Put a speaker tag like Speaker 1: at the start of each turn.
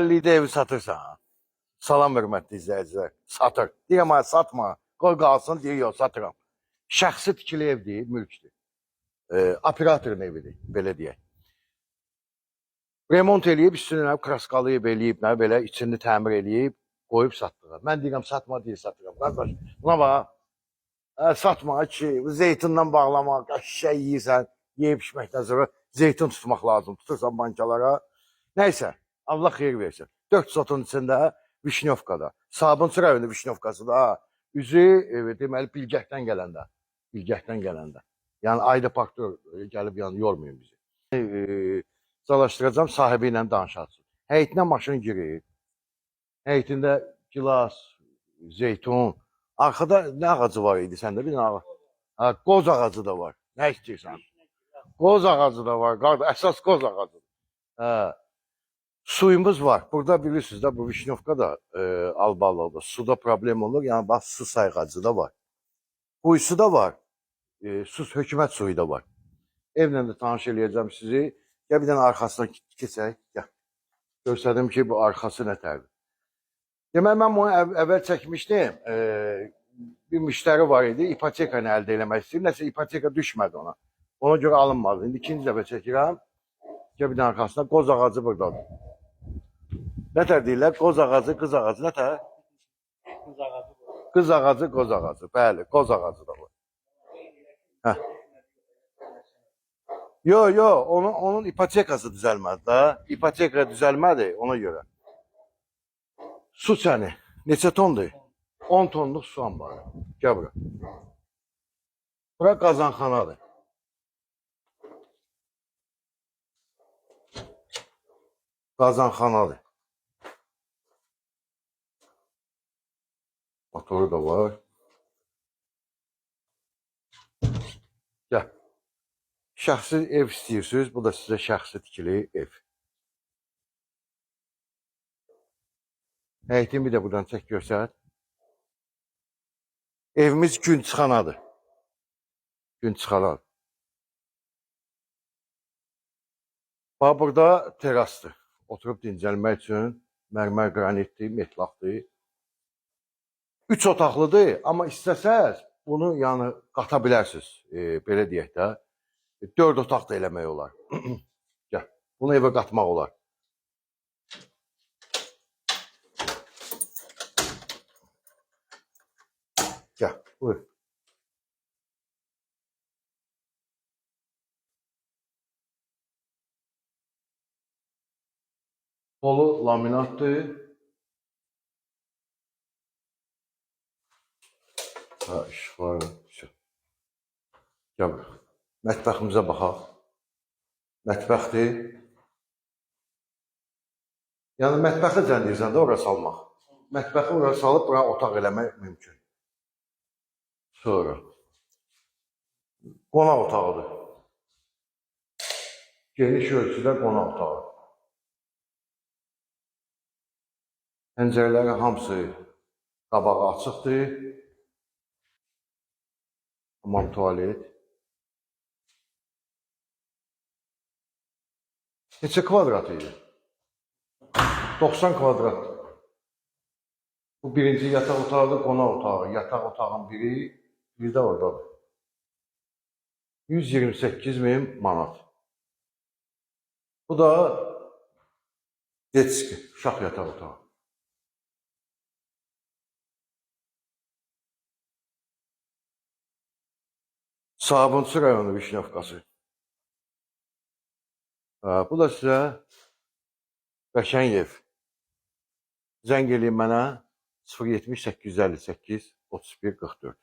Speaker 1: 50'də evi satırsan. Salam hörmətli izləyicilər. Satır. Deyirəm, satma. Qoy qalsın, deyir, yox, satıram. Şəxsi tikili evdir, mülkdür. Operatorun evidir, belə deyək. Remont eləyib, üstünə kraskalayıb, eləyib, nə belə, içini təmir eləyib, qoyub satdılar. Mən deyirəm, satma deyir, satıram. Qardaş, buna bax, satma ki, zeytindən bağlamaq, qəşşək yeyirsən, yeyib içməkdən sonra zeytin tutmaq lazım. Tutursan bankalara. Nəysə, Allah xeyir versin. 4 sotun içində Vişnyovkada. Sabunçu rayonu Vişnyovkası da üzü deməli Bilgəhdən gələndə. Bilgəhdən gələndə. Yəni Ayda Parkda gəlib yəni yormayın bizi. Calaşdıracağım sahibi ilə danışacağım. Həyətinə maşın girir. Həyətində gilas, zeytun. Arkada nə ağacı var idi səndə? Bir dənə ağac. Qoz ağacı da var. Nə istəyirsən? Qoz ağacı da var. Əsas qoz ağacı. Suyumuz var. Burada bilirsiniz də bu Vişnyovka da Albalıqda suda problem olur. Yəni bax su sayğacı da var. Quyusu da var. Su hökumət suyu da var. Evlə də tanış eləyəcəm sizi. Gəl bir dənə arxasına keçək. Gəl. Göstərdim ki bu arxası nə tərdir. Deməli mən bunu əvvəl çəkmişdim. Bir müştəri var idi. İpotekanı əldə eləmək istəyir. Nəsə ipoteka düşmədi ona. Ona görə alınmadı. İndi ikinci dəfə çəkirəm. Gəl bir dənə arxasına. Qoz ağacı buradadır. Nə tər deyirlər? Qoz ağacı, qız ağacı. Nə tər?
Speaker 2: Qız ağacı.
Speaker 1: Qız ağacı, qoz ağacı. Bəli, qoz ağacı da var. Hə. Yo, onun ipotekası düzəlmədi də. İpoteka düzəlmədi ona görə. Su çəni. Neçə tondur? 10 tonluq su anbarı. Gəl bura. Bura qazanxanadır. Qazanxanadır. Motoru da var. Gəl. Şəxsi ev istəyirsiniz, bu da sizə şəxsi tikili ev. Həyətini bir də buradan çək göstər. Evimiz gün çıxanadır. Gün çıxanadır. Bax, burada terasdır. Oturub dincəlmək üçün mərmər qranitdir, metlaqdır. 3 otaqlıdır, amma istəsəz bunu yəni qata bilərsiniz. Belə deyək də. 4 otaq da eləmək olar. Gəl, bunu evə qatmaq olar. Gəl, buyur. Polu laminatdır. Ha, işıq var. Gəl, mətbəximizə baxaq. Mətbəxdir. Yəni, mətbəxi cəndiyirsən də ora salmaq. Mətbəxi ora salıb, bura otaq eləmək mümkün. Sonra. Qonaq otağıdır. Geniş ölçüdə qonaq otağı. Pəncərələri hamısı qabağı açıqdır. Hamam, tualet. Neçə kvadrat idi? 90 kvadrat. Bu birinci yataq otağıdır, qonaq otağı. Yataq otağın biri, bir də oradadır. 128.000 manat. Bu da detski, uşaq yataq otağı. Sabunçu rayonu Vişnyovkası. Bu da sizə qəşəng ev. Zəng eləyin mənə 070 858 31 44.